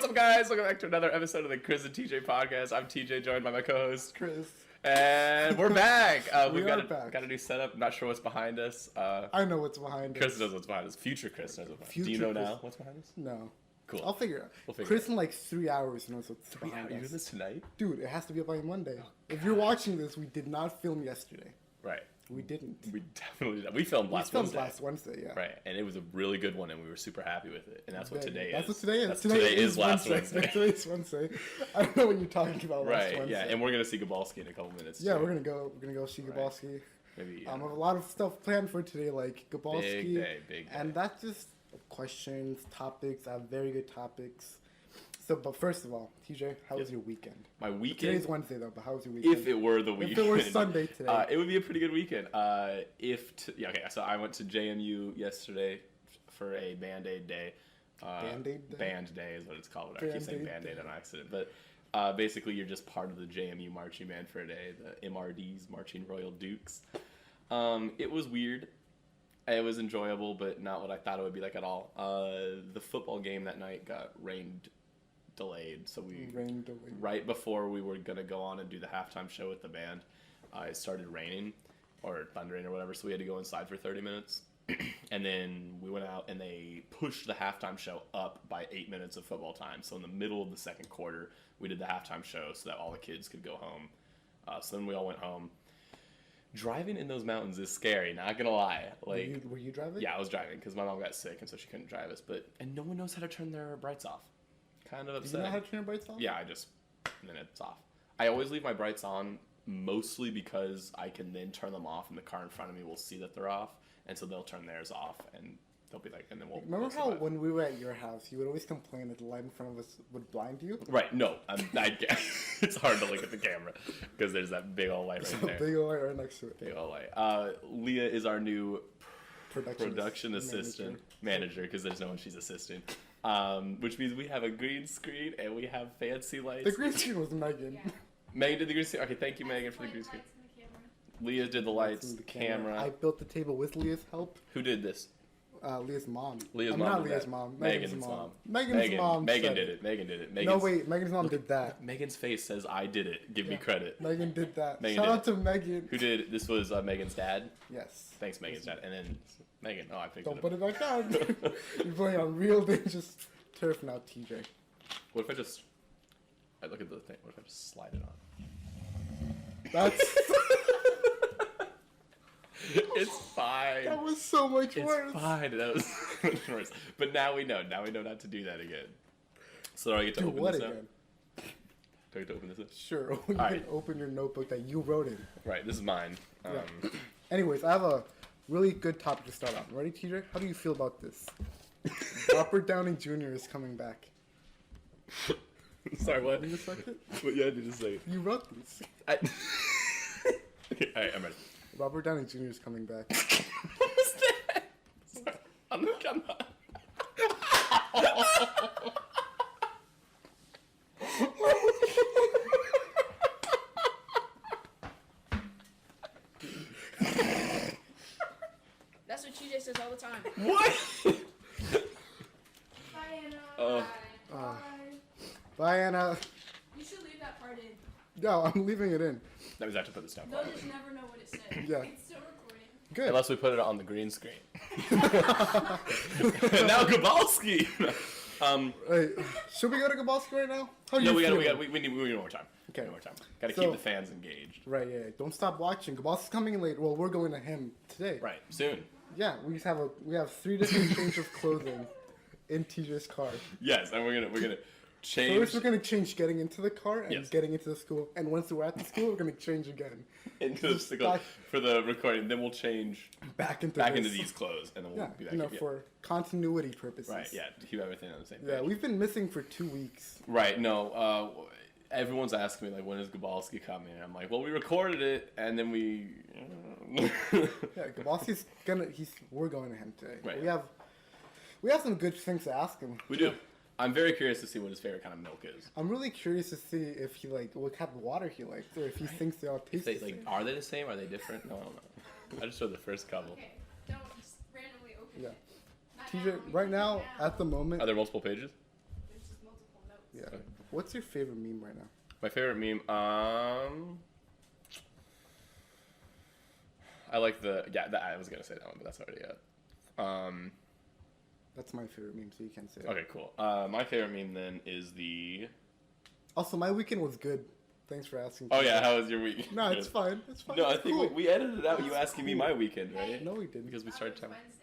what's up, guys? Welcome back to another episode of the Chris and TJ podcast. I'm TJ, joined by my co-host Chris. And we're back. We've got a new setup. Not sure what's behind us. I know what's behind us. Chris knows what's behind us. Future Chris knows what's behind us. Do you know now what's behind us? No. Cool. I'll figure it out. We'll figure Chris it out. in like 3 hours knows what's behind Are you us. doing this tonight? Dude, it has to be up by Monday. If you're watching this, we did not film yesterday. Right. We didn't. We definitely did. We filmed last Wednesday. last Wednesday, yeah. Right, and it was a really good one, and we were super happy with it. And that's what today That's is. what today is. That's today is last Wednesday. Today's Wednesday. I don't know what you're talking about. Right. Last Wednesday. Yeah, and we're gonna see Gabalski in a couple minutes. Yeah, too. we're gonna go see Gabalski. Maybe. I have a lot of stuff planned for today, like Gabalski. Big day. And that's just questions, topics. I have very good topics. So, but first of all, TJ, how was your weekend? My weekend. Today's Wednesday though, but how was your weekend? If it were the weekend. If it were Sunday today, it would be a pretty good weekend. So I went to JMU yesterday for a Band-Aid day. Band-Aid day? Band Day is what it's called. I keep saying Band-Aid on accident, but basically you're just part of the JMU marching band for a day. The MRDs, Marching Royal Dukes. It was weird. It was enjoyable, but not what I thought it would be like at all. The football game that night got delayed, so right before we were gonna go on and do the halftime show with the band, it started raining or thundering or whatever, so we had to go inside for 30 minutes. And then we went out and they pushed the halftime show up by 8 minutes of football time. So in the middle of the second quarter, we did the halftime show so that all the kids could go home. So then we all went home. Driving in those mountains is scary, not gonna lie. Like, were you driving? Yeah, I was driving because my mom got sick and so she couldn't drive us. And no one knows how to turn their brights off. Kind of upsetting. Do you know how to turn your brights off? Yeah, and then it's off. I always leave my brights on mostly because I can then turn them off and the car in front of me will see that they're off, and so they'll turn theirs off and they'll be like, and then we'll. Remember how when we were at your house, you would always complain that the light in front of us would blind you? Right. No, it's hard to look at the camera because there's that big old light right there. Big old light right next to it. Big old light. Leah is our new production assistant manager because there's no one she's assisting. Which means we have a green screen and we have fancy lights. The green screen was Megan. Yeah. Megan did the green screen. Okay, thank you, Megan, for the green screen. Leah did the lights, camera. I built the table with Leah's help. Who did this? Leah's mom. Leah's mom. Not Leah's mom. Megan's mom. Megan's mom. Megan did it. Megan did it. No, wait. Megan's mom did that. Megan's face says, "I did it. Give me credit." Megan did that. Megan Shout out to Megan. Who did this? Was Megan's dad? Yes. Thanks, Megan's dad. And then Megan. Oh, I picked Don't it put it back down. You're playing on real dangerous turf now, TJ. What if I just? I look at the thing. What if I just slide it on? That's. It's fine. That was so much worse. It's fine. That was much worse. But now we know. Now we know not to do that again. So do I get to open this again? up? Do I get to open this up? Sure. You can open your notebook that you wrote in. Right. This is mine. Yeah. Anyways, I have a really good topic to start on. Ready, TJ? How do you feel about this? Robert Downey Jr. is coming back. Sorry, what? Did you just it? What, yeah, did you say? You wrote this. Okay, alright, I'm ready. Robert Downey Jr. is coming back. What was that? Sorry, on the camera. That's what TJ says all the time. What? Bye, Anna. Oh. Bye, Anna. You should leave that part in. No, I'm leaving it in. That was actually put this down. They'll just never know what it said. Yeah. It's still recording. Good. Unless we put it on the green screen. Now Gabalski. Hey, should we go to Gabalski right now? How No, you we need more time. Okay. We need more time. Gotta So- keep the fans engaged. Right, yeah. Don't stop watching. Gabalski's coming in late. Well, we're going to him today. Right, soon. Yeah, we have 3 different changes of clothing in TJ's car. Yes, and we're gonna change. First, we're gonna change getting into the car and Yes. getting into the school, and once we're at the school, we're gonna change again into the sickle for the recording. Then we'll change back into these clothes, and then we'll Yeah, be back. for continuity purposes. Right, yeah, to keep everything on the same page. Yeah, we've been missing for 2 weeks. Right, no. Everyone's asking me like, when is Gabalski coming? And I'm like, well, we recorded it, and then we. Yeah, Gabalski's we're going to him today. Right. We have some good things to ask him. We do. I'm very curious to see what his favorite kind of milk is. I'm really curious to see if he what kind of water he likes, or if he thinks they all taste the same. Are they the same? Are they different? No, I don't know. I just showed the first couple. Okay, don't just randomly open Yeah. it. Not TJ, now, right now, now. at the moment, Are there multiple pages? There's just multiple notes. Yeah. What's your favorite meme right now? My favorite meme, I like I was gonna say that one, but that's already it. That's my favorite meme, so you can't say it. Okay, cool. My favorite meme then is the. Also, my weekend was good. Thanks for asking. Oh yeah, how was your week? No, it's fine. It's fine. No, I It's think cool. we edited out you asking me my weekend, right? No, we didn't. Because we That started was talking. Wednesday.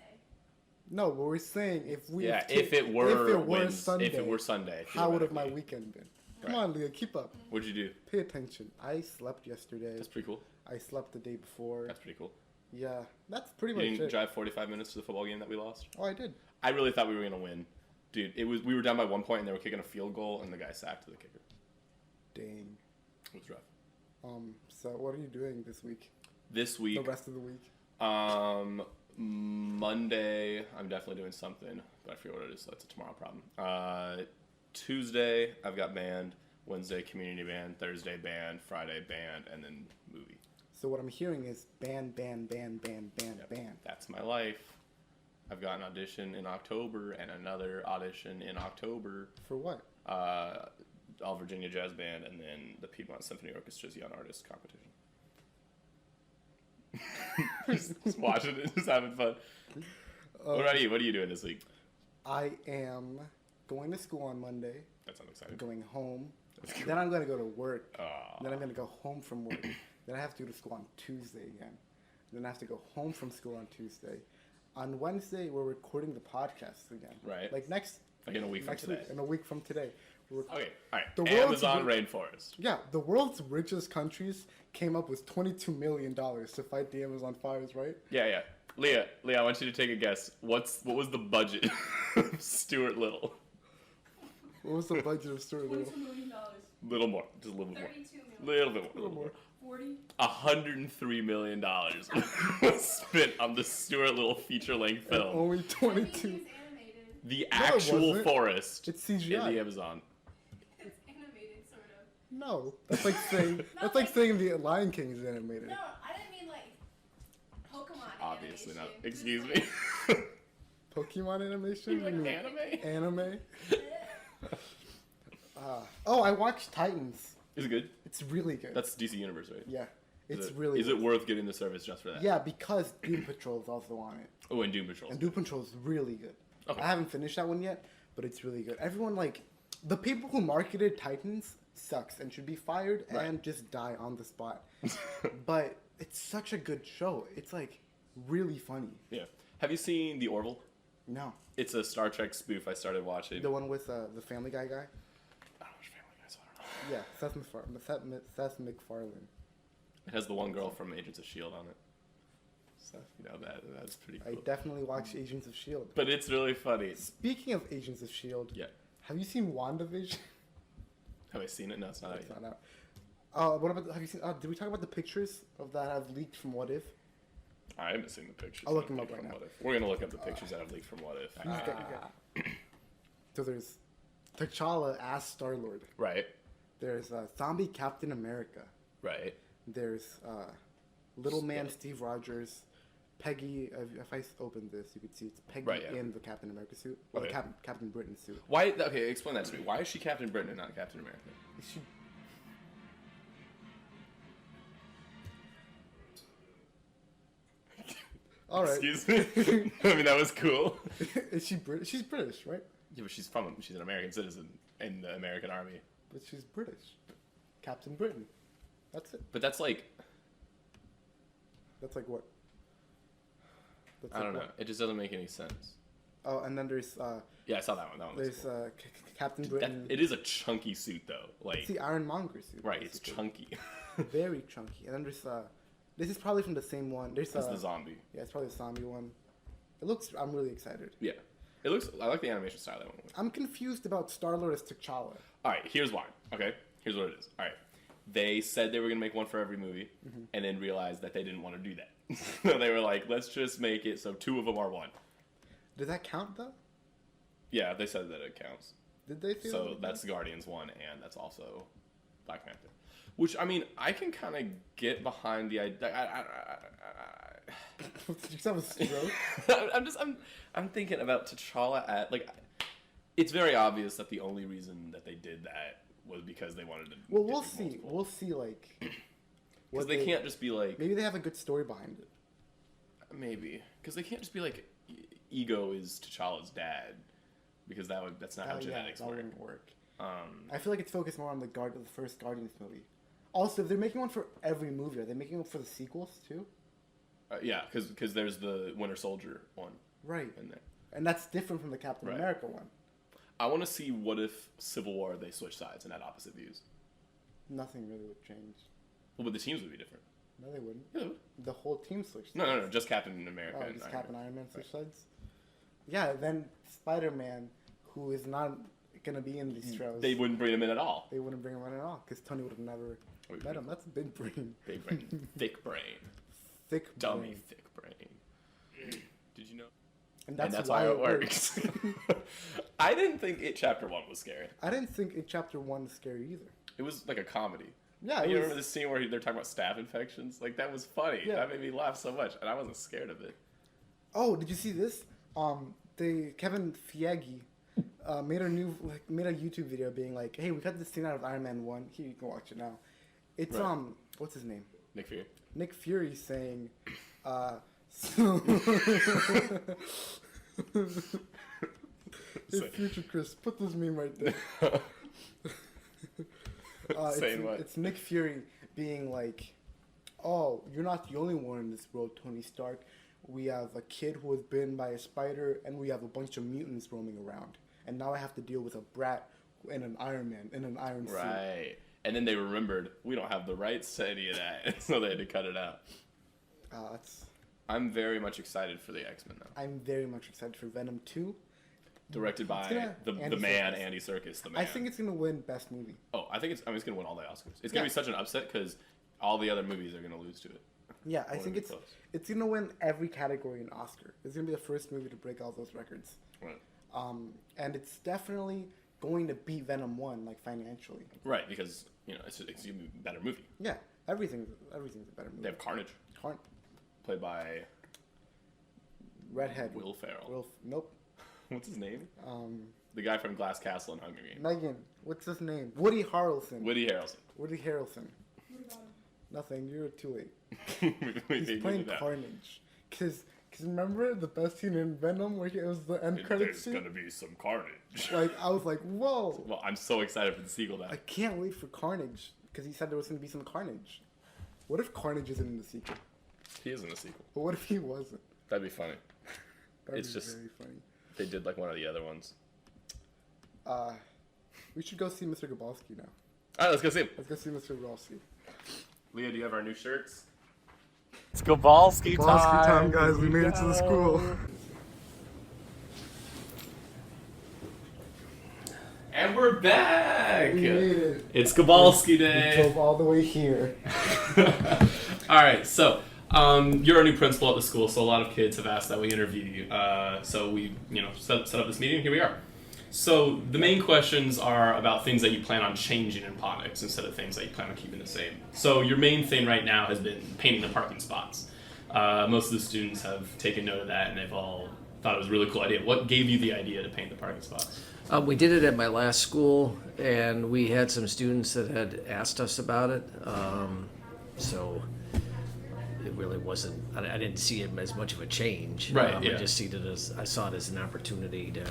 No, but we're saying if we If it were Sunday, if it were Sunday, how would have my theoretically. weekend been? Come Right. on, Leah, keep up. What'd you do? Pay attention. I slept yesterday. That's pretty cool. I slept the day before. That's pretty cool. Yeah, that's pretty You much didn't it. drive 45 minutes to the football game that we lost. Oh, I did. I really thought we were gonna win, dude. We were down by 1 point and they were kicking a field goal and the guy sacked the kicker. Dang. It was rough. So what are you doing this week? This week, The rest of the week? Monday, I'm definitely doing something, but I forget what it is, so that's a tomorrow problem. Tuesday, I've got band. Wednesday, community band. Thursday, band. Friday, band, and then movie. So what I'm hearing is band. Yep. That's my life. I've got an audition in October and another audition in October. For what? All Virginia Jazz Band, and then the Piedmont Symphony Orchestra's Young Artist Competition. just watching it, just having fun. What about you? What are you doing this week? I am going to school on Monday. That sounds exciting. Going home. That's cool. Then I'm going to go to work. Aw. Then I'm going to go home from work. Then I have to go to school on Tuesday again. Then I have to go home from school on Tuesday. On Wednesday, we're recording the podcast again. Right. Like in a week from today. In a week from today. Okay, all right. The world's Amazon rainforest. Yeah, the world's richest countries came up with $22 million to fight the Amazon fires, right? Yeah. Leah, I want you to take a guess. What was the budget of Stuart Little? What was the budget of Stuart Little? $22 million. Little more, just a little bit more. 32 million. Little bit more. A little more. 40. $103 million was spent on the Stuart Little feature-length And film. only That means 22. it's animated. The it actual wasn't. forest It's in CGI. the Amazon. It's animated, sort of. No, that's like saying the Lion King is animated. No, I didn't mean like Pokemon Obviously not. animation. Excuse Just me. Pokemon animation? You like You mean anime? anime? Oh, I watched Titans. Is it good? It's really good. That's DC Universe, right? Yeah, it's Is really Is good. it worth getting the service just for that? Yeah, because Doom Patrol is also on it. Oh, and Doom Patrol. And Doom Patrol is really good. Okay. I haven't finished that one yet, but it's really good. Everyone, like, the people who marketed Titans sucks and should be fired Right. and just die on the spot. But it's such a good show. It's, like, really funny. Yeah. Have you seen The Orville? No. It's a Star Trek spoof I started watching. The one with the Family Guy guy? I don't know which Family Guy, so I don't know. Yeah, Seth MacFarlane. It has the one girl from Agents of S.H.I.E.L.D. on it. So, that's pretty I cool. definitely watched Agents of S.H.I.E.L.D. But it's really funny. Speaking of Agents of S.H.I.E.L.D., Yeah. have you seen WandaVision? Have I seen it? No, it's not out It's yet. not out. What about? Have you seen? Did we talk about the pictures of that have leaked from What If? I haven't seen the pictures. I'll look that have them up leaked right from now. What If. We're gonna look up the pictures that have leaked from What If. So there's T'Challa as Star-Lord. Right. There's zombie Captain America. Right. There's little man Steve Rogers. Peggy. If I open this, you could see it's Peggy Right, yeah. in the Captain America suit, or Okay. the Captain Britain suit. Why? Okay, explain that to me. Why is she Captain Britain and not Captain America? Is she? All right. Excuse me. I mean, that was cool. Is she British? She's British, right? Yeah, but she's an American citizen in the American Army. But she's British. Captain Britain. That's it. But that's like, That's like what? That's I like don't know. what? It just doesn't make any sense. Oh, and then there's Yeah, I saw that one. That one was there's cool. Captain That, Britain. it is a chunky suit though. Like, It's the Ironmonger suit. right? It's basically. chunky. Very chunky. And then there's this is probably from the same one. There's It's the zombie. yeah, it's probably the zombie one. It looks. I'm really excited. Yeah. It looks. I like the animation style that one. I'm confused about Star-Lord as T'Challa. All right, here's why. Okay, here's what it is. All right, they said they were gonna make one for every movie, and then realized that they didn't want to do that. So they were like, let's just make it so two of them are one. Did that count though? Yeah, they said that it counts. Did they feel? So that's Guardians 1, and that's also Black Panther. Which, I mean, I can kind of get behind the idea. Did you have a stroke? I'm thinking about T'Challa at, like, It's very obvious that the only reason that they did that was because they wanted to. Well, we'll see. We'll see. Like, because they can't just be like. Maybe they have a good story behind it. Maybe because they can't just be like, Ego is T'Challa's dad, because that's not how genetics work. That wouldn't work. I feel like it's focused more on the first Guardians movie. Also, if they're making one for every movie, are they making one for the sequels too? Yeah, because there's the Winter Soldier one. Right. In there. And that's different from the Captain America one. I want to see what if Civil War they switch sides and had opposite views. Nothing really would change. Well, but the teams would be different. No, they wouldn't. Yeah, they would. The whole team switched sides. No, just Captain America. Oh, just Captain Iron Man switched sides? Yeah, then Spider-Man, who is not going to be in these shows. They wouldn't bring him in at all. They wouldn't bring him in at all, because Tony would have never met him. That's a big brain. Big brain. Thick brain. Thick Dummy brain. thick brain. Did you know? And that's why it works. I didn't think Chapter 1 was scary. I didn't think Chapter 1 was scary either. It was like a comedy. Yeah, you remember the scene where they're talking about staph infections? Like, that was funny. Yeah. That made me laugh so much, and I wasn't scared of it. Oh, did you see this? Kevin Feige made a YouTube video being like, "Hey, we got this scene out of Iron Man 1. Here, you can watch it now." It's what's his name? Nick Fury. Nick Fury saying, Hey, future Chris, put this meme right there. Saying what? It's Nick Fury being like, "Oh, you're not the only one in this world, Tony Stark. We have a kid who was bitten by a spider, and we have a bunch of mutants roaming around. And now I have to deal with a brat and an Iron Man in an iron suit." Right. And then they remembered, we don't have the rights to any of that, so they had to cut it out. I'm very much excited for the X-Men, though. I'm very much excited for Venom 2. Directed by the man, Andy Serkis, the man. I think it's going to win Best Movie. Oh, I think it's going to win all the Oscars. It's going to be such an upset because all the other movies are going to lose to it. Yeah, I think it's going to win every category in Oscar. It's going to be the first movie to break all those records. Right. And it's definitely going to beat Venom 1, like, financially. Right, because, it's going to be a better movie. Yeah, everything's a better movie. They have Carnage. Played by... Redhead. Will Ferrell. Nope. What's his name? The guy from Glass Castle and Hunger Games. Megan. What's his name? Woody Harrelson. Woody Harrelson. What about him? Nothing. You're too late. He's playing Carnage. Because remember the best scene in Venom where it was the end credits scene? There's going to be some carnage. Like, I was like, whoa. Well, I'm so excited for the sequel now. I can't wait for Carnage. Because he said there was going to be some Carnage. What if Carnage isn't in the sequel? He is in the sequel. But what if he wasn't? That'd be funny. That'd be very funny. They did like one of the other ones. We should go see Mr. Gabalski now. Alright, let's go see him. Let's go see Mr. Gabalski. Leah, do you have our new shirts? It's Gabalski time. Gabalski time, guys. We made it to the school. And we're back! We made it. It's Gabalski Day. We drove all the way here. Alright, so... you're a new principal at the school, so a lot of kids have asked that we interview you. So we, set up this meeting. Here we are. So the main questions are about things that you plan on changing in Pontics instead of things that you plan on keeping the same. So your main thing right now has been painting the parking spots. Most of the students have taken note of that, and they've all thought it was a really cool idea. What gave you the idea to paint the parking spots? We did it at my last school, and we had some students that had asked us about it. So it really wasn't. I didn't see it as much of a change. Right. I just saw it as an opportunity to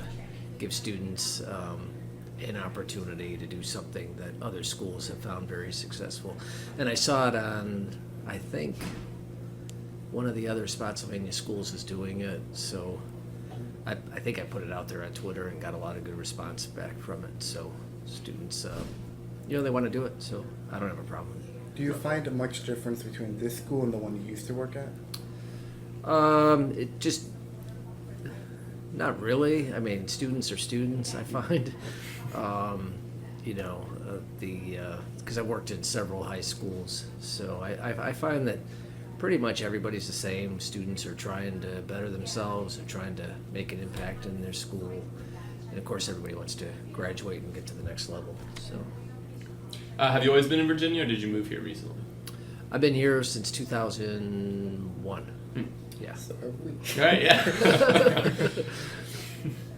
give students an opportunity to do something that other schools have found very successful. And I saw it on, I think, one of the other Spotsylvania schools is doing it. So I think I put it out there on Twitter and got a lot of good response back from it. So students, they want to do it. So I don't have a problem with it. Do you find a much difference between this school and the one you used to work at? It just, not really. I mean, students are students, I find. Because I worked in several high schools, so I find that pretty much everybody's the same. Students are trying to better themselves, they're trying to make an impact in their school, and of course everybody wants to graduate and get to the next level. So. Have you always been in Virginia, or did you move here recently? I've been here since 2001. Yeah. So have we. Right, yeah.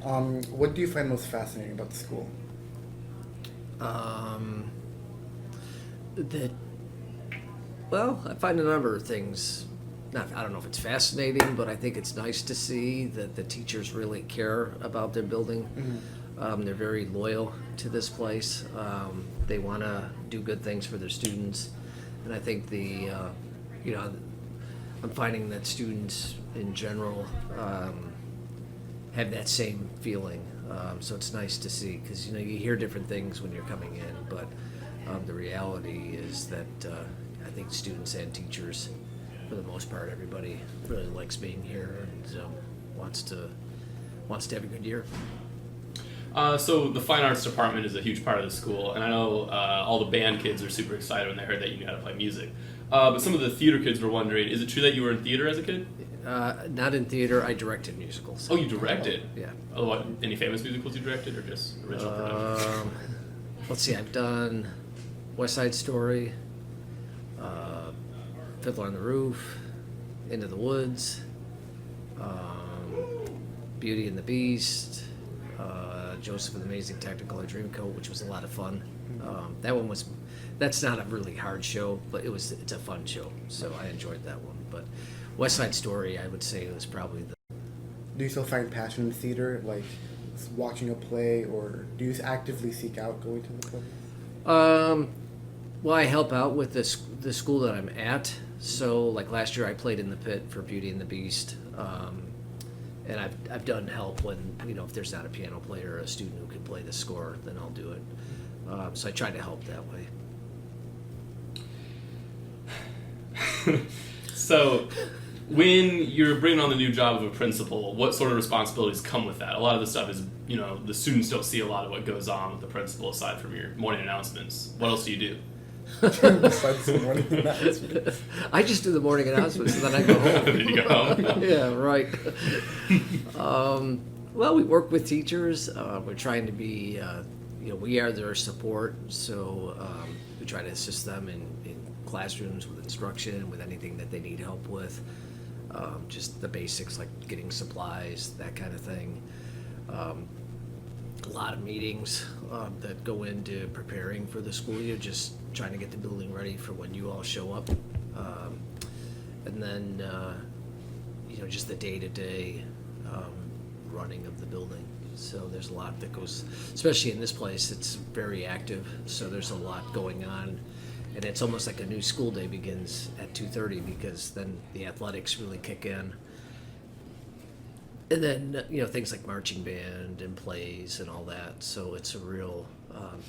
What do you find most fascinating about the school? That well, I find a number of things. I don't know if it's fascinating, but I think it's nice to see that the teachers really care about their building. They're very loyal to this place. They want to do good things for their students, and I think I'm finding that students in general have that same feeling. So it's nice to see because you hear different things when you're coming in, but the reality is that I think students and teachers, for the most part, everybody really likes being here and wants to have a good year. So the fine arts department is a huge part of the school, and I know all the band kids are super excited when they heard that you knew how to play music. But some of the theater kids were wondering, is it true that you were in theater as a kid? Not in theater. I directed musicals. Oh, you directed? Yeah. Oh, what, any famous musicals you directed, or just original productions? Let's see. I've done West Side Story, Fiddler on the Roof, Into the Woods, Beauty and the Beast, Joseph and the Amazing Technicolor Dreamcoat, which was a lot of fun. That's not a really hard show, but it's a fun show, so I enjoyed that one. But West Side Story, I would say, was probably the. Do you still find passion in theater, like watching a play, or do you actively seek out going to the play? Well, I help out with the school that I'm at. So, like last year, I played in the pit for Beauty and the Beast, and I've done help when if there's not a piano player or a student who can play the score, then I'll do it. So I try to help that way. So, when you're bringing on the new job of a principal, what sort of responsibilities come with that? A lot of the stuff is, the students don't see a lot of what goes on with the principal aside from your morning announcements. What else do you do? Besides the morning announcements. I just do the morning announcements and then I go home. Then you go home? Yeah, right. Well, we work with teachers. We're trying to be, we are their support, so we try to assist them in classrooms with instruction, with anything that they need help with. Just the basics like getting supplies, that kind of thing. A lot of meetings that go into preparing for the school year, just trying to get the building ready for when you all show up. And then, just the day-to-day running of the building. So there's a lot that goes, especially in this place, it's very active, so there's a lot going on. And it's almost like a new school day begins at 2:30 because then the athletics really kick in. And then, things like marching band and plays and all that. So it's a real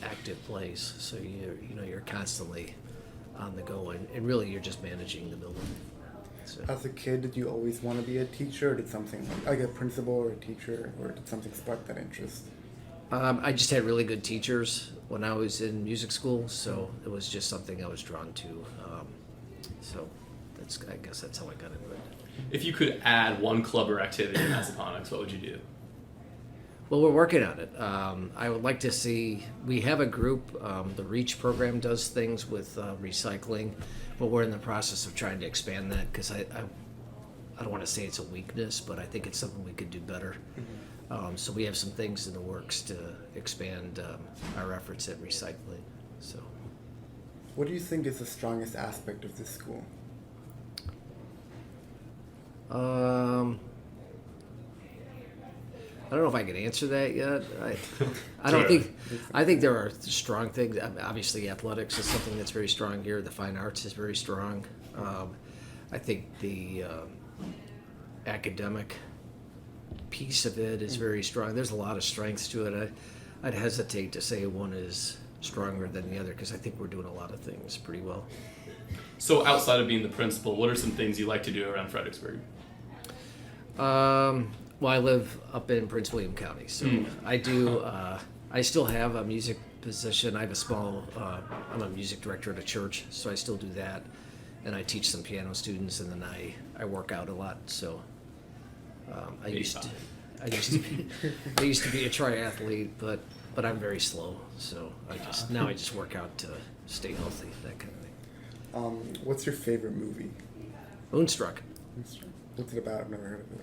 active place. So you're constantly on the go, and really you're just managing the building. So. As a kid, did you always want to be a teacher, or did something like a principal or a teacher, or did something spark that interest? I just had really good teachers when I was in music school, so it was just something I was drawn to. So I guess that's how I got into it. If you could add one club or activity in Massaponax, what would you do? Well, we're working on it. I would like to see, we have a group, the REACH program does things with recycling, but we're in the process of trying to expand that because I don't want to say it's a weakness, but I think it's something we could do better. So we have some things in the works to expand our efforts at recycling. So, what do you think is the strongest aspect of this school? I don't know if I can answer that yet. I don't think. I think there are strong things. Obviously, athletics is something that's very strong here. The fine arts is very strong. I think the academic piece of it is very strong. There's a lot of strengths to it. I'd hesitate to say one is stronger than the other because I think we're doing a lot of things pretty well. So outside of being the principal, what are some things you like to do around Fredericksburg? Well, I live up in Prince William County, so I do. I still have a music position. I have a small. I'm a music director at a church, so I still do that, and I teach some piano students, and then I work out a lot. So I used to be a triathlete, but I'm very slow, so I just work out to stay healthy, that kind of thing. What's your favorite movie? Moonstruck. What's it about? I've never heard of it.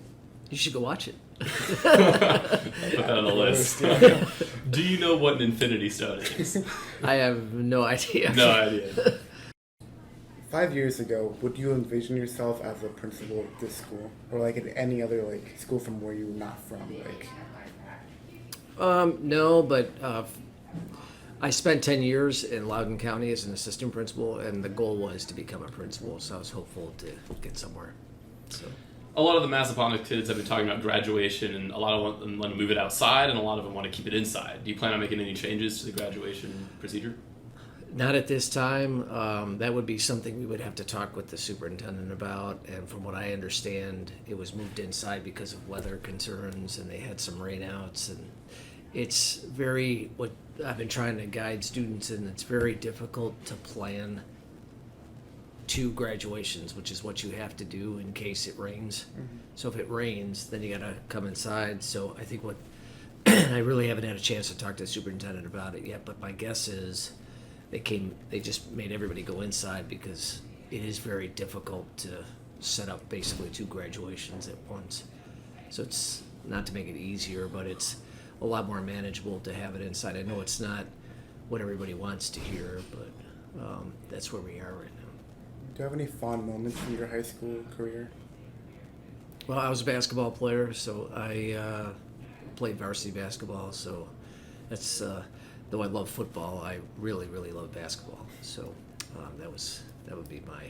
You should go watch it. Put that on the list. Yeah. Do you know what an infinity stone is? I have no idea. No idea. 5 years ago, would you envision yourself as a principal at this school, or like at any other like school from where you're not from? Like, No, but I spent 10 years in Loudoun County as an assistant principal, and the goal was to become a principal, so I was hopeful to get somewhere. So. A lot of the Massaponax kids have been talking about graduation, and a lot of them want to move it outside, and a lot of them want to keep it inside. Do you plan on making any changes to the graduation procedure? Not at this time. That would be something we would have to talk with the superintendent about. And from what I understand, it was moved inside because of weather concerns, and they had some rainouts. And it's very, what I've been trying to guide students in, it's very difficult to plan 2 graduations, which is what you have to do in case it rains. So if it rains, then you gotta come inside. So I think what, I really haven't had a chance to talk to the superintendent about it yet, but my guess is they just made everybody go inside because it is very difficult to set up basically 2 graduations at once. So it's not to make it easier, but it's a lot more manageable to have it inside. I know it's not what everybody wants to hear, but that's where we are right now. do you have any fond moments from your high school career? Well, I was a basketball player, so I played varsity basketball. So that's though I love football, I really, really love basketball. So that would be my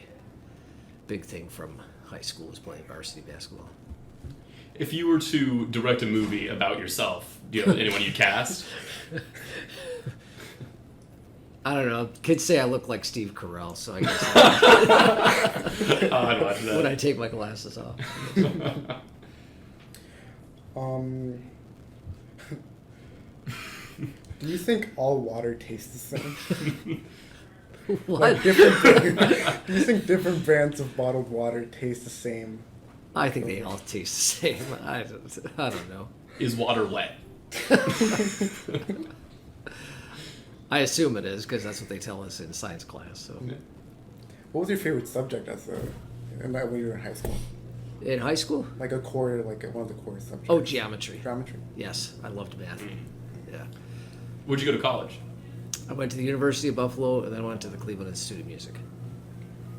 big thing from high school, was playing varsity basketball. If you were to direct a movie about yourself, do you have anyone you'd cast? I don't know. Kids say I look like Steve Carell, so I guess I'd watch that. when I take my glasses off. Do you think all water tastes the same? What? Like different, do you think different brands of bottled water taste the same? I think they all taste the same. I don't know. Is water wet? I assume it is because that's what they tell us in science class. So What was your favorite subject when you were in high school? in high school, Like a core, like one of the core subjects. oh, geometry. Geometry. Yes, I loved math. Yeah, Where'd you go to college? I went to the University of Buffalo and then I went to the Cleveland Institute of Music,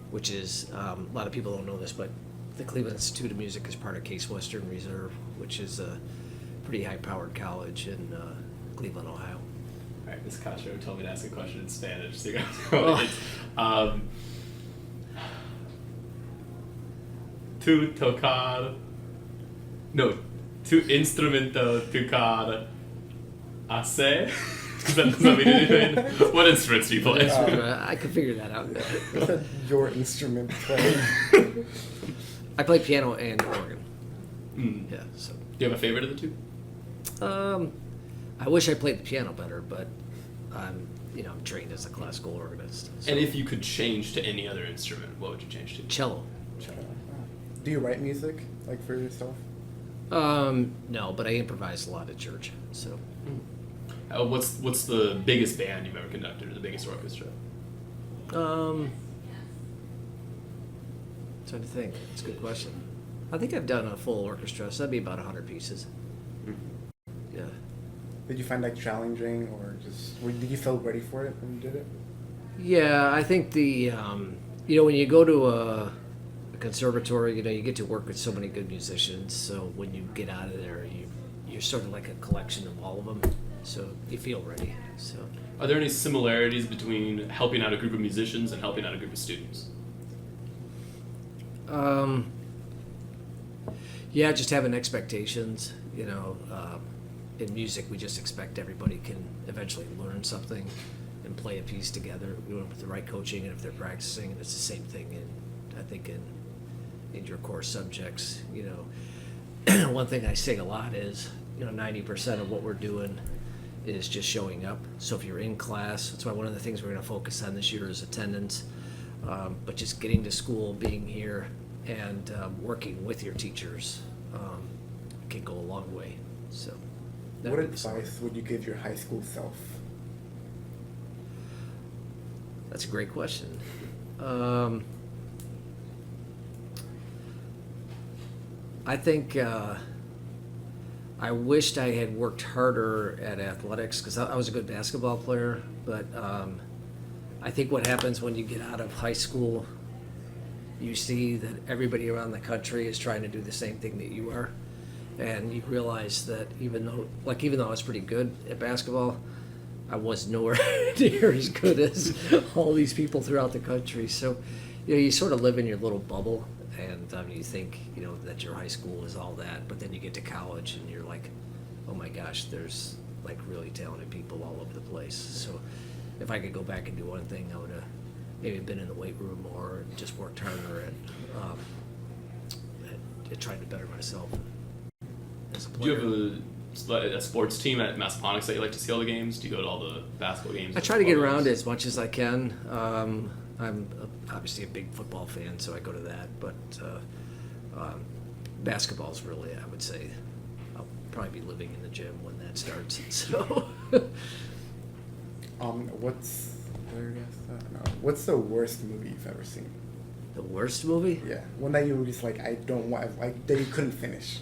which is a lot of people don't know this, but the Cleveland Institute of Music is part of Case Western Reserve, which is a pretty high-powered college in Cleveland, Ohio. All right, Ms. Castro told me to ask a question in Spanish. So you guys know it's, tu tocar, no, tu instrumento tocar hace. Does that mean anything? What instruments do you play? I could figure that out. You said your instrument play. I play piano and organ. Mm. Yeah, so. Do you have a favorite of the two? I wish I played the piano better, but I'm trained as a classical organist. So. And if you could change to any other instrument, what would you change to? Cello. Do you write music, like for yourself? No, but I improvise a lot at church. So. What's the biggest band you've ever conducted, or the biggest orchestra? Trying to think. That's a good question. I think I've done a full orchestra, so that'd be about 100 pieces. Yeah. Did you find that challenging, or did you feel ready for it when you did it? Yeah, I think when you go to a conservatory, you get to work with so many good musicians. So when you get out of there, you're sort of like a collection of all of them. So you feel ready. So. Are there any similarities between helping out a group of musicians and helping out a group of students? Yeah, just having expectations. In music, we just expect everybody can eventually learn something and play a piece together with the right coaching, and if they're practicing, it's the same thing. I think in your core subjects, one thing I say a lot is 90% of what we're doing is just showing up. So if you're in class, that's why one of the things we're going to focus on this year is attendance, but just getting to school, being here, and working with your teachers can go a long way. So, what advice would you give your high school self? That's a great question. I think I wished I had worked harder at athletics because I was a good basketball player, but I think what happens when you get out of high school, you see that everybody around the country is trying to do the same thing that you are, and you realize that even though I was pretty good at basketball, I was nowhere near as good as all these people throughout the country. So, you sort of live in your little bubble, and you think, that your high school is all that, but then you get to college and you're like, oh my gosh, there's like really talented people all over the place. So, if I could go back and do one thing, I would have maybe been in the weight room more and just worked harder at trying to better myself as a player. Do you have a sports team at Massaponax that you like to see all the games? Do you go to all the basketball games? I try to get around as much as I can. I'm obviously a big football fan, so I go to that. But basketball's really, I would say, I'll probably be living in the gym when that starts. So, what's the worst movie you've ever seen? the worst movie? Yeah, one that you were just like, I don't want, like that you couldn't finish.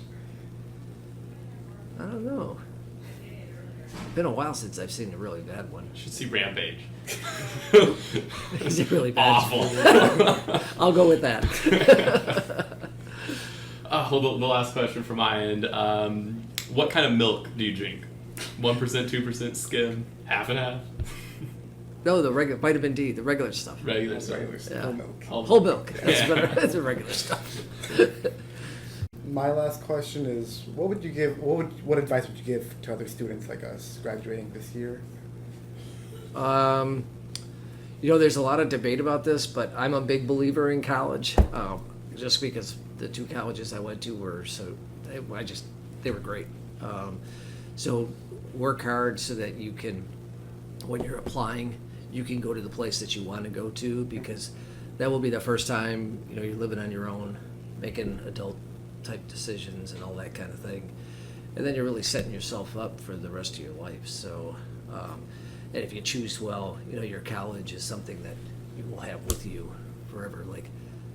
I don't know. It's been a while since I've seen a really bad one. You should see Rampage. Is it really bad? Awful. I'll go with that. Well, the last question from my end. What kind of milk do you drink? 1%, 2%, skim, half and half? No, the regular vitamin D, the regular stuff. Regular stuff. Yeah. Whole milk. Whole milk. That's Yeah. better. That's the regular stuff. My last question is, what advice would you give to other students like us graduating this year? There's a lot of debate about this, but I'm a big believer in college, just because the two colleges I went to were they were great. So work hard so that you can, when you're applying, you can go to the place that you want to go to, because that will be the first time, you're living on your own, making adult type decisions and all that kind of thing. And then you're really setting yourself up for the rest of your life. So, and if you choose well, your college is something that you will have with you forever. Like,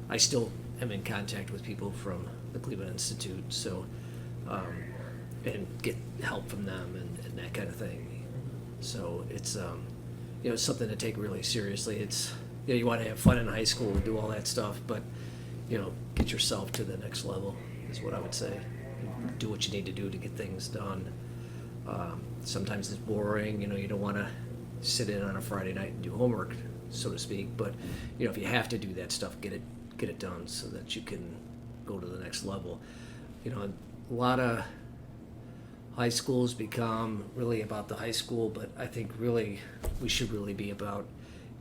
I still am in contact with people from the Cleveland Institute, so, and get help from them and that kind of thing. So it's, it's something to take really seriously. It's, you want to have fun in high school and do all that stuff, but, get yourself to the next level is what I would say. Do what you need to do to get things done. Sometimes it's boring, you don't want to sit in on a Friday night and do homework, so to speak, but, if you have to do that stuff, get it done so that you can go to the next level. A lot of high schools become really about the high school, but I think really we should really be about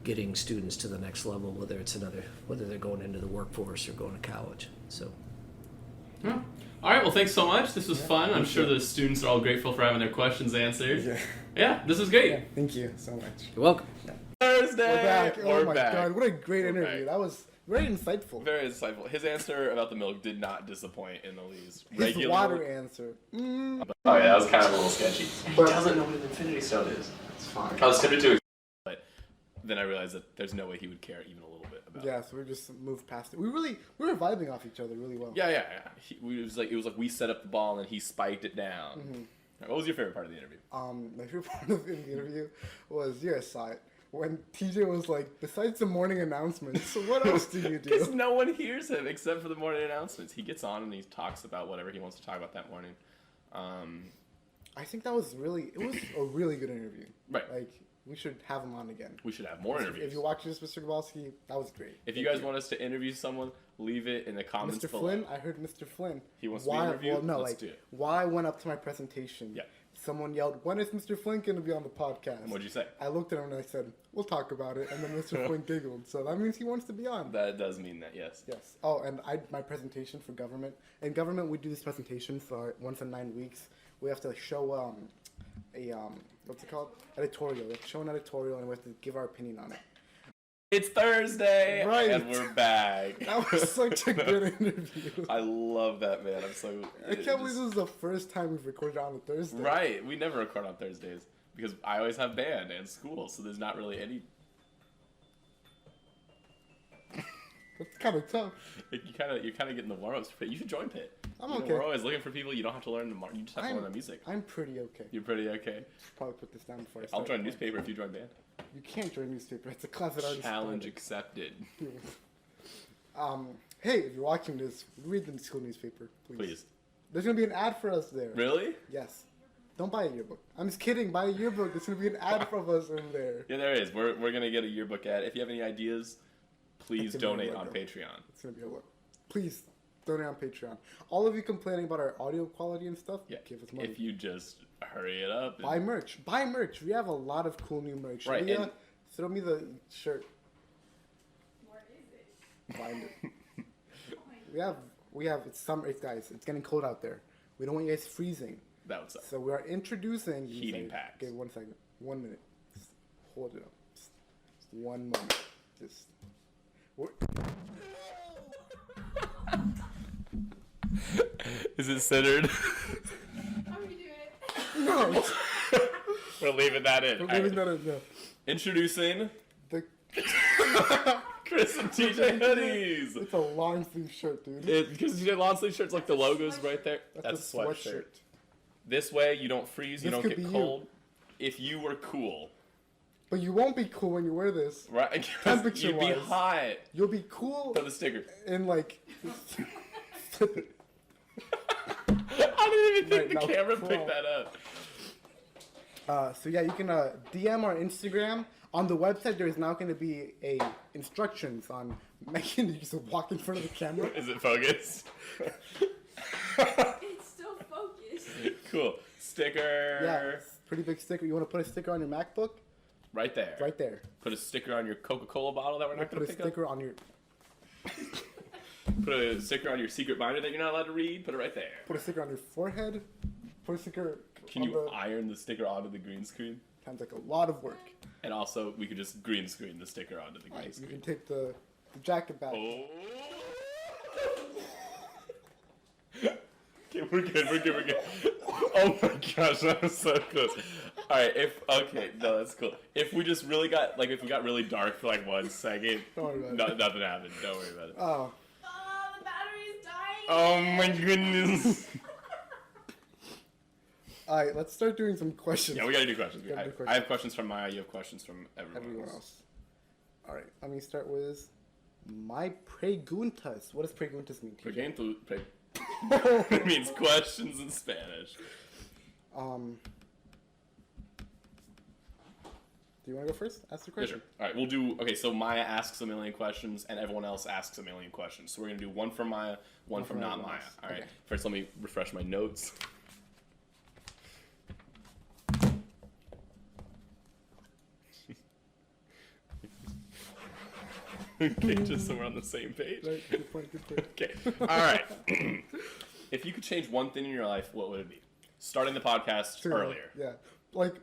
getting students to the next level, whether they're going into the workforce or going to college. So. Yeah. All right. Well, thanks so much. This was fun. I'm sure the students are all grateful for having their questions answered. Yeah, this was great. Yeah, thank you so much. You're welcome. Thursday. We're back. We're Oh my back. god, what a great We're interview. back. That was very insightful. Very insightful. His answer about the milk did not disappoint in the least. His water answer. Oh yeah, that was kind of a little sketchy. He doesn't know what an infinity stone is. It's fine. I was tempted to, but then I realized that there's no way he would care even a little bit about it. Yeah, so we just moved past it. We were vibing off each other really well. Yeah. It was like we set up the ball and he spiked it down. Mm-hmm. What was your favorite part of the interview? My favorite part of the interview was your side. When TJ was like, besides the morning announcements, what else do you Because do? no one hears him except for the morning announcements. He gets on and he talks about whatever he wants to talk about that morning. I think it was a really good interview. Right. Like, we should have him on again. We should have more interviews. If you watch this, Mr. Gabalski, that was great. If you guys want us to interview someone, leave it in the comments Mr. below. Flynn, I heard Mr. Flynn. He wants to be interviewed? Well, no, Let's like, do it. while I went up to my presentation, Yeah. someone yelled, "When is Mr. Flynn going to be on the podcast?" What'd you say? I looked at him and I said, "We'll talk about it." And then Mr. Flynn giggled, so that means he wants to be on. That does mean that, yes. Yes. Oh, and my presentation for government. In government, we do this presentation for once in 9 weeks. We have to show what's it called? Editorial. We have to show an editorial and we have to give our opinion on it. It's Thursday, Right. and we're back. That was such a good interview. I love that, man. I'm so... I can't believe this is the first time we've recorded on a Thursday. Right. We never record on Thursdays because I always have band and school, so there's not really any... That's kind of tough. You're kind of getting the warm-ups for Pit. You should join Pit. I'm You know, okay. we're always looking for people. You don't have to learn the you just have to learn the music. I'm pretty okay. You're pretty okay. Should probably put this down before I I'll start. join newspaper if you join band. You can't join newspaper. It's a class that already Challenge started. accepted. Hey, if you're watching this, read the school newspaper, please. Please. There's gonna be an ad for us there. Really? Yes. Don't buy a yearbook. I'm just kidding. Buy a yearbook. There's gonna be an ad from us in there. Yeah, there is. We're gonna get a yearbook ad. If you have any ideas, please It's gonna be donate a on logo. Patreon. It's gonna be a look. Please donate on Patreon. All of you complaining about our audio quality and stuff, Yeah. give us money. If you just hurry it up. Buy merch. Buy merch. We have a lot of cool new merch. Right, Leah, and- throw me the shirt. Where is it? Find it. We have. It's summer. It's guys. It's getting cold out there. We don't want you guys freezing. That would suck. So we are introducing Heating packs. Okay, 1 second. 1 minute. Just hold it up. Just 1 moment. Just. Is it centered? How do we do it? No. We're leaving that in. We're All right. leaving that in. No. Introducing The, Chris and TJ hoodies. it's a long sleeve shirt, dude. Because TJ long sleeve shirts, like the logos right there. That's a sweatshirt. This way you don't freeze, you This don't could get be you. cold. If you were cool, But you won't be cool when you wear this. right? You'd be Temperature-wise. hot. You'll be cool For the sticker. in like. I didn't even think Right, the now camera crawl. picked that up. So yeah, you can DM our Instagram. On the website, there is now going to be instructions on making you just walk in front of the camera. Is it focused? It's still focused. Cool. Sticker. Yeah, it's a pretty big sticker. You want to put a sticker on your MacBook? Right there. Right there. Put a sticker on your Coca-Cola bottle that we're not Put going a to pick sticker on your. up. Put a sticker on your secret binder that you're not allowed to read. Put it right there. Put a sticker on your forehead. Put a sticker. Can on you the, iron the sticker onto the green screen? Sounds like a lot of work. And also, we could just green screen the sticker onto the green Alright, you screen. can take the jacket back. Oh. Okay, we're good. Oh my gosh, that was so close. Alright, no, that's cool. If we just really got, if we got really dark for 1 second, Don't worry about it. nothing happened. Don't worry about it. Oh, Oh, the battery is dying. Oh my goodness. alright, let's start doing some questions. Yeah, we gotta do questions. Gotta do I questions. have questions from Maya, you have questions from everyone else. Alright, let me start with my preguntas. What does preguntas mean? TJ? It means questions in Spanish. Do you want to go first? Ask the Yeah, question. sure. All right, we'll do. Okay, so Maya asks a million questions, and everyone else asks a million questions. So we're gonna do one from Maya, one from not everyone Maya. else. All right. Okay. First, let me refresh my notes. Okay, just so we're on the same page. Right, good point, good point. Okay. All right. If you could change one thing in your life, what would it be? Starting the podcast Sure, earlier. Yeah.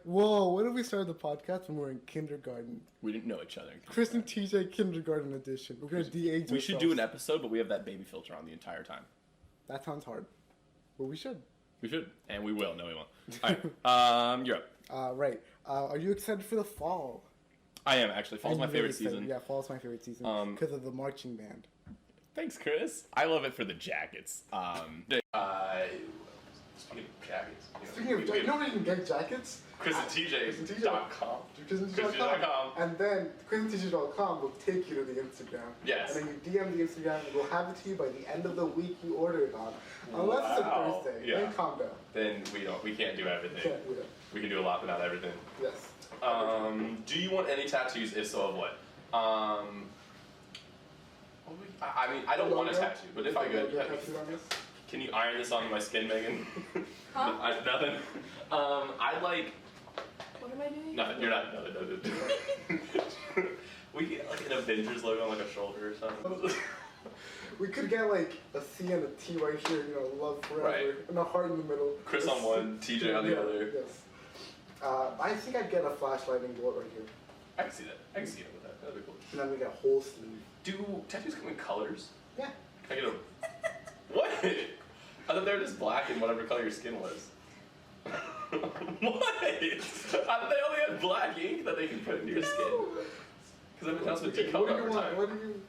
Whoa, when did we start the podcast when we were in kindergarten? We didn't know each other. Chris and TJ kindergarten edition. We're going to de-age We should do an ourselves. episode, but we have that baby filter on the entire time. That sounds hard. But we should. We should, and we will. No, we won't. All right, you're up. Right. Are you excited for the fall? I am actually. Fall's I'm my really favorite excited. season. Yeah, fall's my favorite season Um, because of the marching band. Thanks, Chris. I love it for the jackets. Speaking of jackets, Speaking of, you know where you can get jackets? ChrisandTJ.com. ChrisandTJ.com. And then ChrisandTJ.com will take you to the Instagram. Yes. And then you DM the Instagram and we'll have it to you by the end of the week you order it on. Unless Wow. it's a Thursday. Yeah. Then calm down. Then we can't do everything. Can't do that. We can do a lot, but not everything. Yes. Do you want any tattoos? If so, of what? I mean, I don't want a tattoo, but if I could, can you iron this onto my skin, Megan? Huh? Nothing. I like. What am I doing? Nothing. You're not. Nothing. We get like an Avengers logo on a shoulder or something. We could get a C and a T right here, love forever, Right. and a heart in the middle. Chris on one, TJ on the Yeah, other. Yes. I think I'd get a flashlight and glow right here. I can see that. I can see it with that. That'd be cool. And then we get a whole sleeve. Do tattoos come in colors? Yeah. Can I get a... What? I thought they were just black and whatever color your skin was. What? I thought they only had black ink that they could put into your skin. Because I've been telling us to Okay, decolor what do over you want? time. What do you...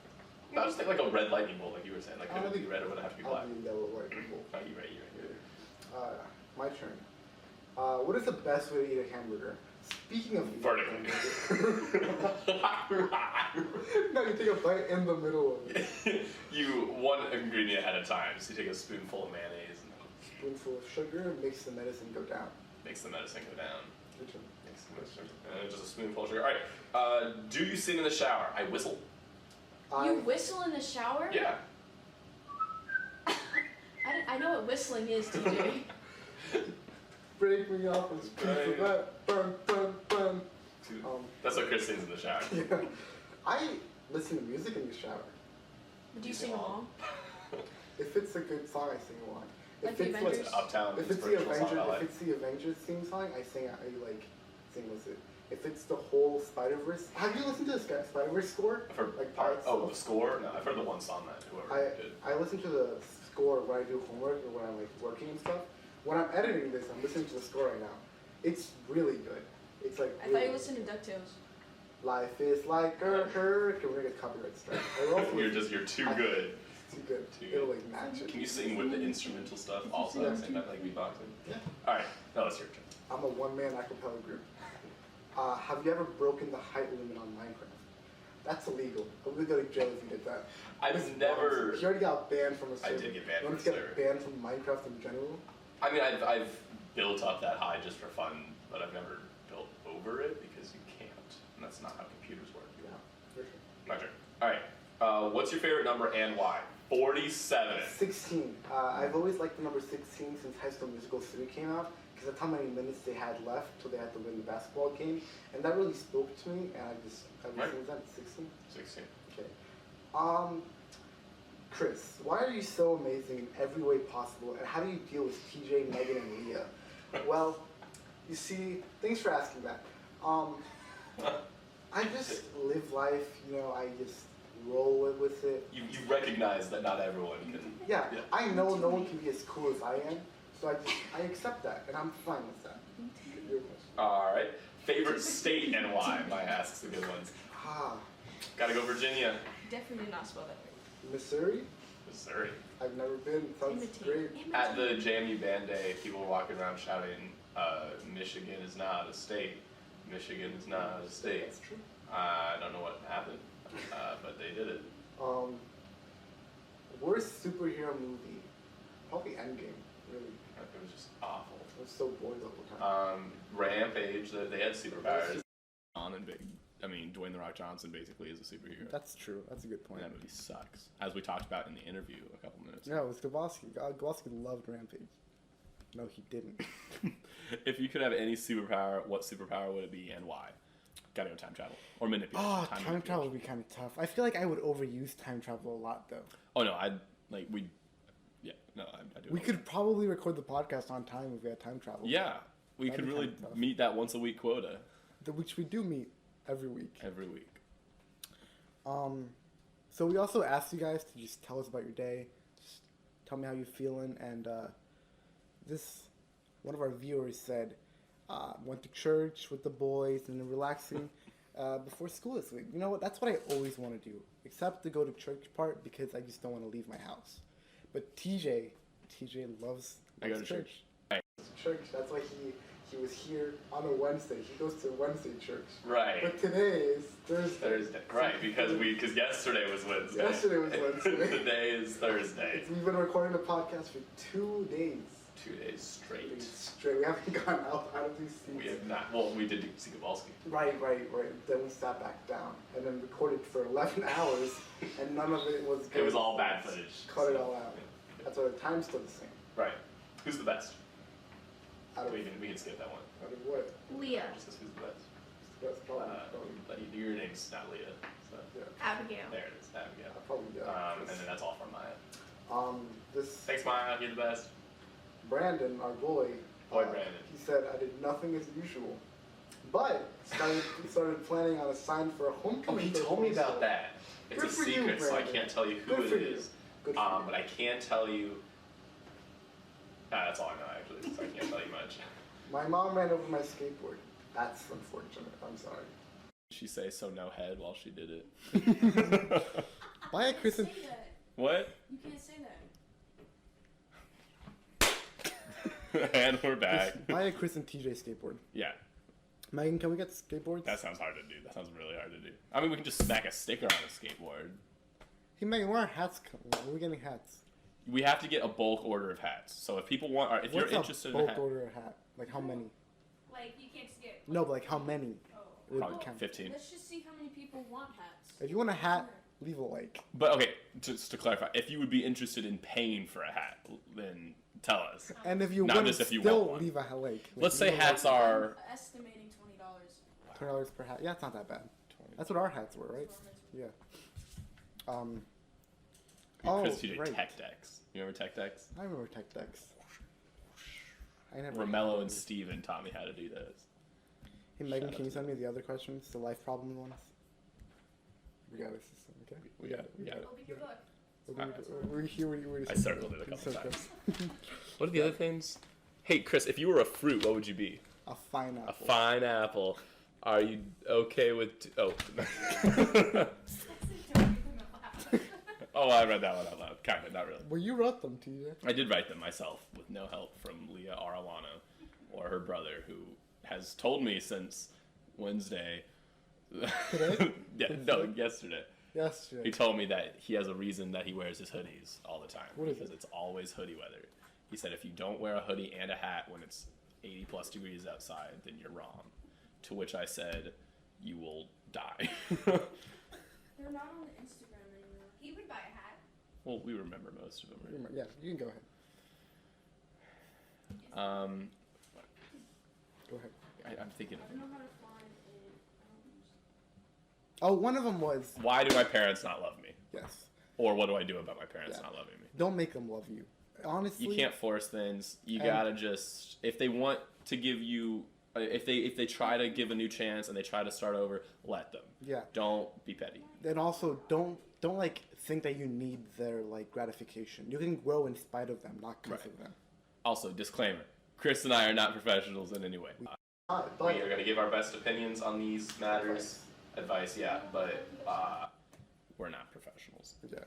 I was thinking like a red lightning bolt, like you were saying. Like, could it be red or would it have to be black? I'll do yellow lightning bolt. Oh, you're right. My turn. What is the best way to eat a hamburger? Speaking of Vertically. No, you take a bite in the middle of it. You one ingredient at a time. So you take a spoonful of mayonnaise and Spoonful of sugar makes the medicine go down. makes the medicine go down. Good job. Makes the medicine, just a spoonful of sugar. All right. Do you sing in the shower? I whistle. You whistle in the shower? Yeah. I know what whistling is, TJ. Break me off a piece of that. Bun, bun, bun. That's what Chris sings in the shower. Yeah. I listen to music in the shower. Do you sing along? If it's a good song, I sing along. Like If the it's Avengers? Uptown if it's the inspirational song Avengers, I like. if it's the Avengers theme song, I sing with it. If it's the whole Spider-Verse, have you listened to the Spider-Verse score? I've heard Like part. by Oh, itself? the score? No, I've heard the one song that whoever did. I listen to the score when I do homework or when I'm like working and stuff. When I'm editing this, I'm listening to the score right now. It's really good. It's like I really thought you listened to DuckTales. Life is like a herd. Can we get a copyright strike? You're too good. It's too good. Too It'll good. like match it. Can you sing with the instrumental stuff also at the same time, like beatboxing? Yeah. All right, now that's your turn. I'm a one-man a cappella group. Have you ever broken the height limit on Minecraft? That's illegal. I would go to jail if you did that. I've never. You already got banned from a server. I did get banned You want from to a server. get banned from Minecraft in general? I mean, I've built up that high just for fun, but I've never built over it because you can't, and that's not how computers work. Yeah, for sure. My turn. All right. What's your favorite number and why? 47. 16. I've always liked the number 16 since High School Musical 3 came out, because that's how many minutes they had left till they had to win the basketball game, and that really spoke to me, and Right. since then, 16? 16. Okay. Chris, why are you so amazing in every way possible, and how do you deal with TJ, Megan, and Leah? Well, you see, thanks for asking that. I just live life, I just roll with it. You recognize that not everyone can. Yeah, I know no one can be as cool as I am, so I accept that, and I'm fine with that. Your question. All right. Favorite state and why? My asks the good ones. Gotta go Virginia. Definitely did not spell that right. Missouri? Missouri. I've never been. Sounds great. At the JMU Band Day, people were walking around shouting, Michigan is not a state. Michigan is not a state. That's true. I don't know what happened, but they did it. Worst superhero movie? Probably Endgame, really. It was just awful. I was so bored the whole time. Rampage, they had superpowers. On and big. I mean, Dwayne The Rock Johnson basically is a superhero. That's true. That's a good point. And that movie sucks, as we talked about in the interview a couple minutes ago. No, it was Gabalski. Gabalski loved Rampage. No, he didn't. If you could have any superpower, what superpower would it be and why? Gotta go time travel or manipulate. Oh, time travel would be kind of tough. I feel like I would overuse time travel a lot, though. Oh no, I do. We could probably record the podcast on time if we had time travel. Yeah, we That'd could be really kinda tough. meet that once a week quota. Which we do meet every week. Every week. So we also asked you guys to just tell us about your day. Just tell me how you're feeling. And one of our viewers said, went to church with the boys and then relaxing before school this week. You know what? That's what I always want to do, except the go to church part because I just don't want to leave my house. But TJ loves I go to church. Church. That's why he was here on a Wednesday. He goes to Wednesday church. Right. But today is Thursday. Right, because yesterday was Wednesday. Yesterday was Wednesday. Today is Thursday. We've been recording the podcast for 2 days. 2 days straight. We haven't gone out of these seats. We have not. Well, we did see Gabalski. Right. Then we sat back down and then recorded for 11 hours, and none of it was good. It was all bad footage. Cut it all out. That's why the time's still the same. Right. Who's the best? We We can skip that one. out of what? Leah. Just says who's the best. That's probably. Your name's not Leah. So. Yeah. Abigail. There it is. Abigail. Probably yeah. And then that's all from Maya. This Thanks, Maya. You're the best. Brandon, our boy. Brandon. He said I did nothing as usual, but started planning on a sign for a Oh, homecoming. he told me about that. It's Good a for you, secret, so I Brandon. can't tell you who Good for it you. is. Good for you. But I can tell you. That's all I know actually, so I can't tell you much. My mom ran over my skateboard. That's unfortunate. I'm sorry. Did she say so no head while she did it? Buy a Chris and Say that. What? You can't say that. And we're back. buy a Chris and TJ skateboard. Yeah, Megan, can we get skateboards? that sounds hard to do. That sounds really hard to do. I mean, we can just smack a sticker on a skateboard. Hey Megan, where are hats coming? Where are we getting hats? We have to get a bulk order of hats. So if people want, or if What's you're interested a in a bulk hat, order a hat? Like how many? Like, you can't just get. No, but like how many? Oh. Would probably count? 15. Let's just see how many people want hats. If you want a hat, leave a like. But okay, just to clarify, if you would be interested in paying for a hat, then tell us. And if you Not wouldn't, just if you still want one. leave a like. Let's say hats are. Estimating $20. $20 per hat. Yeah, it's not that bad. That's what our hats were, right? Yeah. Oh, Chris TJ right. Tech Decks. You remember Tech Decks? I remember Tech Decks. I never. Romello and Steven taught me how to do those. Hey Megan, Shout can out you to send me the other questions, the life problem ones? We got a system, okay? We got it. We got it. It'll be your book. We're here. I circled it a couple times. What are the other things? Hey, Chris, if you were a fruit, what would you be? A fine apple. A fine apple. Are you okay with? Oh. Oh, I read that one out loud. Kind of, not really. Well, you wrote them, TJ. I did write them myself with no help from Leah Arellano or her brother, who has told me since Wednesday. Today? Yeah, no, yesterday. Yes, He told me that he has a reason that he wears his hoodies all the time. What is because it? it's always hoodie weather. He said if you don't wear a hoodie and a hat when it's 80 plus degrees outside, then you're wrong. To which I said, you will die. They're not on the Instagram anymore. He would buy a hat. Well, we remember most of them, right? Yeah, you can go ahead. Go ahead. I'm thinking I of don't know how to find it. Oh, one of them was why do my parents not love me? yes. Or what do I do about my parents Yeah. not loving me? Don't make them love you. Honestly, You can't force things. You And- gotta just, if they want to give you, if they try to give a new chance and they try to start over, let them. Yeah. Don't be petty. And also, don't like think that you need their like gratification. You can grow in spite of them, not because Right. of them. Also, disclaimer: Chris and I are not professionals in any way. We are gonna give our best opinions on these matters. Advice, yeah, but we're not professionals. Yeah.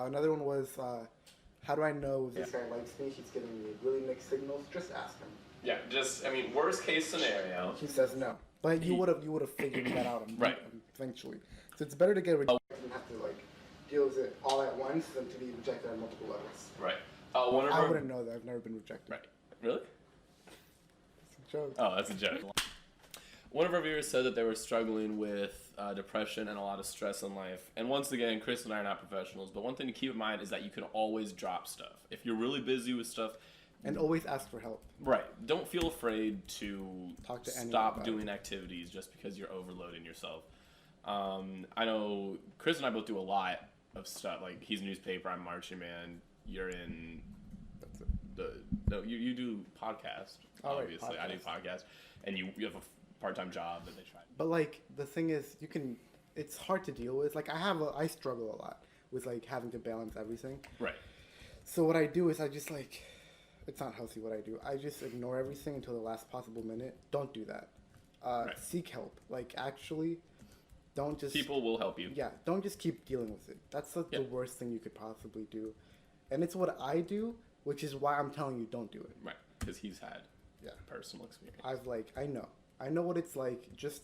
Another one was, how do I know this guy likes me? He's giving me really mixed signals. Just ask him. Yeah, just I mean, worst case scenario. He says no, but you would have figured that out Right. eventually. So it's better to get rejected than have to like deal with it all at once than to be rejected at multiple levels. Right. One of I our, wouldn't know that. I've never been rejected. Right. Really? It's a joke. Oh, that's a joke. One of our viewers said that they were struggling with depression and a lot of stress in life. And once again, Chris and I are not professionals, but one thing to keep in mind is that you can always drop stuff. If you're really busy with stuff, And always ask for help. right, don't feel afraid to Talk to anyone stop about doing activities just because you're overloading yourself. I know Chris and I both do a lot of stuff. Like, he's newspaper, I'm marching man. You're in That's it. you do podcast, Oh, right, obviously. I do podcast. And you have a part-time job that they try. But like the thing is, it's hard to deal with. Like I struggle a lot with like having to balance everything. Right. So what I do is I just like, it's not healthy what I do. I just ignore everything until the last possible minute. Don't do that. Right. Seek help. Like actually, don't just People will help you. Yeah, don't just keep dealing with it. That's like Yeah. the worst thing you could possibly do, and it's what I do, which is why I'm telling you don't do it. Right. Because he's had Yeah. personal experience. I know what it's like. Just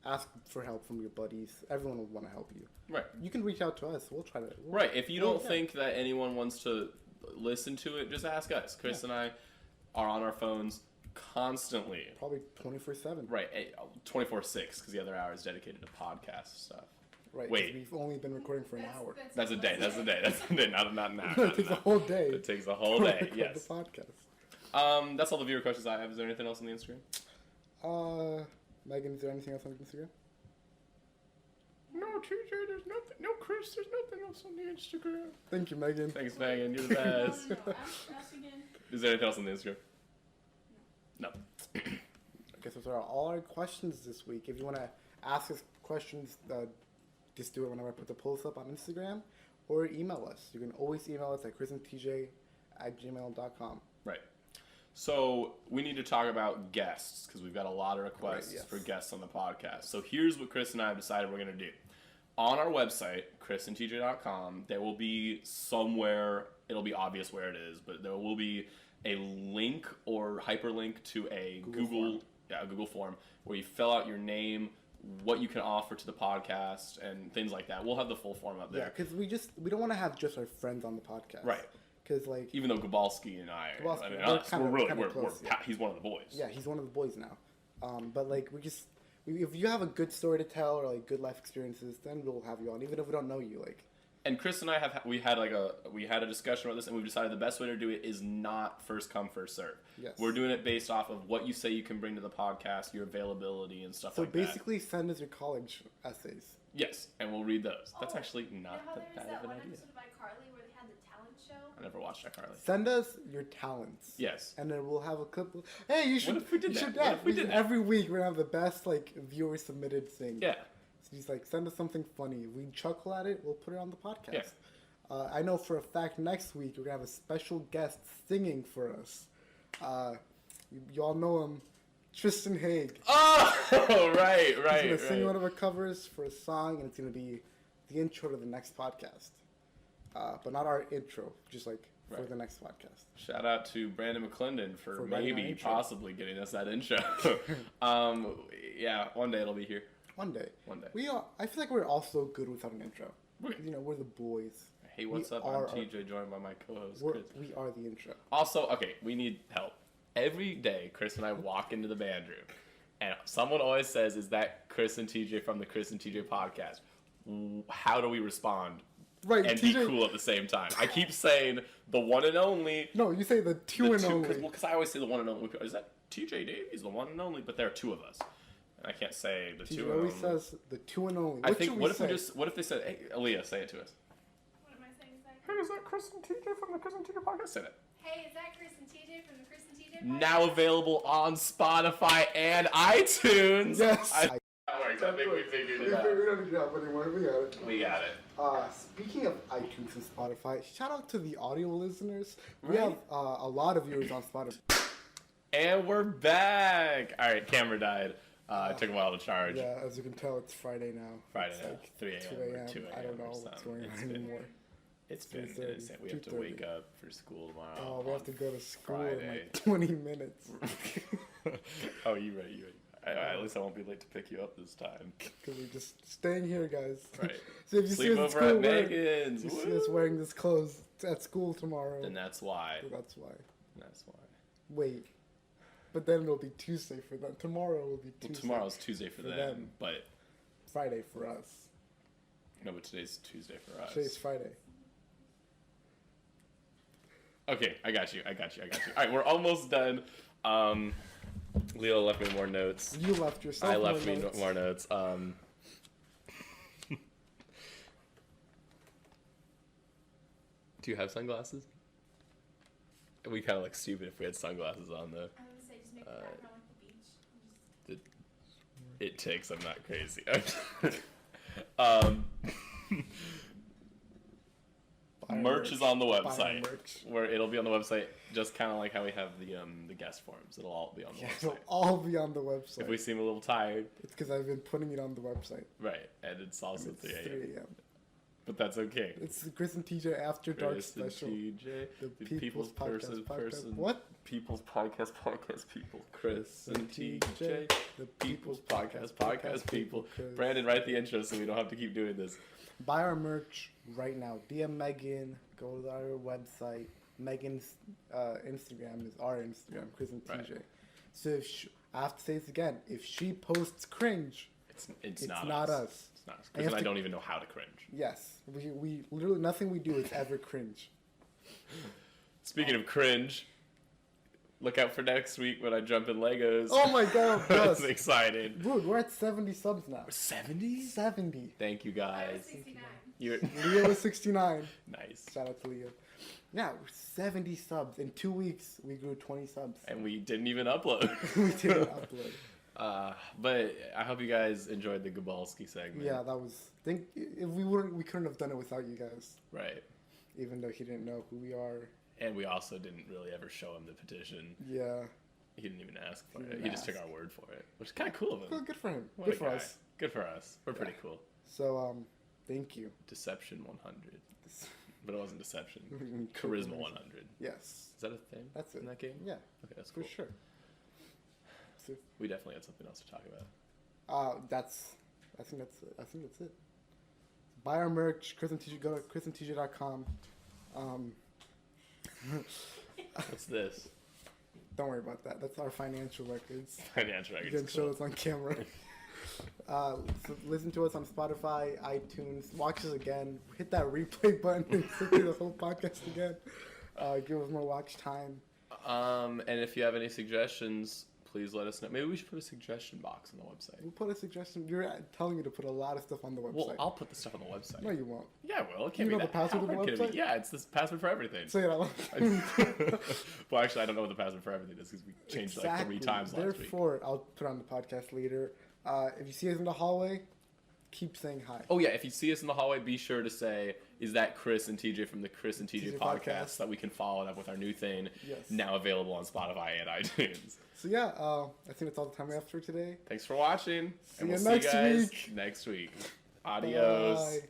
ask for help from your buddies. Everyone will want to help you. Right. You can reach out to us. We'll try to. Right. If you Well, don't yeah. think that anyone wants to listen to it, just ask us. Chris and I are on our phones constantly. Probably 24/7. Right. 24/6 because the other hour is dedicated to podcast stuff. Right. 'cause Wait. We've only been recording for an hour. That's a day. That's a day. That's a day. Not an hour. No, it takes a whole day. It takes a whole to day. record Yes. The podcast. That's all the viewer questions I have. Is there anything else on the Instagram? Megan, is there anything else on Instagram? No, TJ. There's nothing. No, Chris. There's nothing else on the Instagram. Thank you, Megan. Thanks, Megan. You're the best. No. Ask again. Is there anything else on the Instagram? No. Okay, so those are all our questions this week. If you want to ask us questions, just do it whenever I put the polls up on Instagram, or email us. You can always email us at chrisandtj@gmail.com. Right. So we need to talk about guests because we've got a lot of requests Right, yes. for guests on the podcast. So here's what Chris and I have decided we're going to do. on our website, chrisandtj.com, there will be somewhere, it'll be obvious where it is, but there will be a link or hyperlink to a Google form where you fill out your name, what you can offer to the podcast, and things like that. We'll have the full form up there. Yeah, because we don't want to have just our friends on the podcast. Right. Because like even though Gabalski and I, Gabalski, mean, we're us, kinda- we're really, kinda we're close, yeah. he's one of the boys. yeah, he's one of the boys now. But like if you have a good story to tell or like good life experiences, then we'll have you on, even if we don't know you. Like, And Chris and I we had a discussion about this, and we've decided the best way to do it is not first come first serve. Yes. We're doing it based off of what you say you can bring to the podcast, your availability and stuff so like that. basically, send us your college essays. Yes, and we'll read those. That's actually You know not how that there was bad that of an one idea. episode of iCarly where they had the talent show? I never watched iCarly. Send us your talents. Yes. And then we'll have a clip. Hey, you should. What if we did you that? should- What yeah, if we did that? Every week we're gonna have the best like viewer submitted thing. Yeah. So just like send us something funny. If we chuckle at it, we'll put it on the podcast. Yeah. I know for a fact next week we're gonna have a special guest singing for us. You all know him, Tristan Haig. Oh, right. He's gonna sing one of our covers for a song, and it's gonna be the intro to the next podcast. But not our intro, just like for Right. the next podcast. Shout out to Brandon McClendon for For writing our maybe, intro. possibly getting us that intro. Yeah, one day it'll be here. One day. One day. I feel like we're also good without an intro. Okay. You know, we're the boys. Hey, what's We up? are- I'm TJ, joined by my co-host We're, Chris. we are the intro. Also, okay, we need help. Every day, Chris and I walk into the band room, and someone always says, "Is that Chris and TJ from the Chris and TJ podcast?" How do we respond Right, and TJ be cool at the same time? I keep saying the one and only. No, you say the two and only. Because I always say the one and only. Is that TJ Davies, the one and only? But there are two of us. And I can't say the TJ two and always only. says the two and only. I What think, should what if say? what if they said, "Hey, Aaliyah, say it to us." What am I saying? Is that Hey, is that Chris and TJ from the Chris and TJ podcast? Say it. Hey, is that Chris and TJ from the Chris and TJ? Now available on Spotify and iTunes. Yes. That works. I think we figured it out. We don't need help anymore. We got it. We got it. Speaking of iTunes and Spotify, shout out to the audio listeners. We Right. have a lot of viewers on Spotify. And we're back. All right, camera died. It took a while to charge. Yeah, as you can tell, it's Friday now. Friday It's now, like 3 a.m. 2 or a.m. 2 a.m. I don't know or what's something. going It's on been- anymore. It's been 3:30, insane. We have to 2:30. wake up for school tomorrow. Oh, we have on to go to school in Friday. like 20 minutes. Oh, you right. At least I won't be late to pick you up this time. Because we're just staying here, guys. Right. So if you see Sleep us at over school at wearing, Megan's. you see us Woo! wearing this clothes at school tomorrow. And that's why. That's why. That's why. Wait. But then it'll be Tuesday for them. Tomorrow will be Well, Tuesday. tomorrow's Tuesday for For them, them. but Friday for us. no, but today's Tuesday for us. Today's Friday. Okay, I got you. All right, we're almost done. Leo left me more notes. You left yourself I left more me notes. more notes. Do you have sunglasses? We kind of look stupid if we had sunglasses on, though. I was gonna say just make the background like the beach. It takes. I'm not crazy. um, Buy our merch is on the Buy our website. merch. Where it'll be on the website, just kind of like how we have the guest forms. It'll all be on the Yeah, website. it'll all be on the website. If we seem a little tired, It's because I've been putting it on the website. right? And it's also It's 3 a.m. 3 a.m. But that's okay. It's the Chris and TJ After Dark Chris and special. TJ, The People's Podcast podcast. What? People's Podcast people. Chris and TJ, TJ, the People's Podcast people. Chris. Brandon, write the intro so we don't have to keep doing this. Buy our merch right now. DM Megan. Go to our website. Megan's Instagram is our Instagram, Chris and TJ. Right. So if I have to say this again. If she posts cringe, It's not not us. It's not us. And Chris you and I have to- don't even know how to cringe. yes, we literally nothing we do is ever cringe. Speaking of cringe, look out for next week when I jump in Legos. Oh my god, That's yes. excited. Dude, we're at 70 subs now. 70? 70. Thank you I was guys. 69. You're Leo is 69. nice. Shout out to Leo. Yeah, we're 70 subs. In 2 weeks, we grew 20 subs. And we didn't even upload. We didn't upload. But I hope you guys enjoyed the Gabalski segment. Yeah, that was. Think if we couldn't have done it without you guys. Right. Even though he didn't know who we are. And we also didn't really ever show him the petition. Yeah. He didn't even ask for He it. didn't He just took ask. our word for it, which is kind of cool of him. Good for him. What Good a for guy. us. Good for us. We're pretty cool. So Thank you. Deception 100. But it wasn't Deception. Charisma 100. Yes. Is that a thing? That's it. In that game? Yeah. Okay, that's For cool. sure. So, We definitely had something else to talk about. I think that's it. Buy our merch, Chris and TJ. Go to chrisandtj.com. What's this? Don't worry about that. That's our financial records. Financial You records. can show us on camera. So listen to us on Spotify, iTunes. Watch us again. Hit that replay button and sit through the whole podcast again. Give us more watch time. And if you have any suggestions, please let us know. Maybe we should put a suggestion box on the website. We'll put a suggestion. You're telling me to put a lot of stuff on the website. Well, I'll put the stuff on the website. No, you won't. Yeah, well, it can't You be know that. the password How of the hard can it website? be? Yeah, it's the password for everything. Say it out loud. Well, actually, I don't know what the password for everything is because we changed it like 3 times last week. Therefore, I'll put it on the podcast later. If you see us in the hallway, keep saying hi. Oh yeah, if you see us in the hallway, be sure to say, "Is that Chris and TJ from the Chris and TJ TJ podcast?" podcast. So that we can follow it up with our new thing, Yes. now available on Spotify and iTunes. So yeah, I think that's all the time we have for today. Thanks for watching, See and you we'll next see you guys week. next week. Adios. Bye.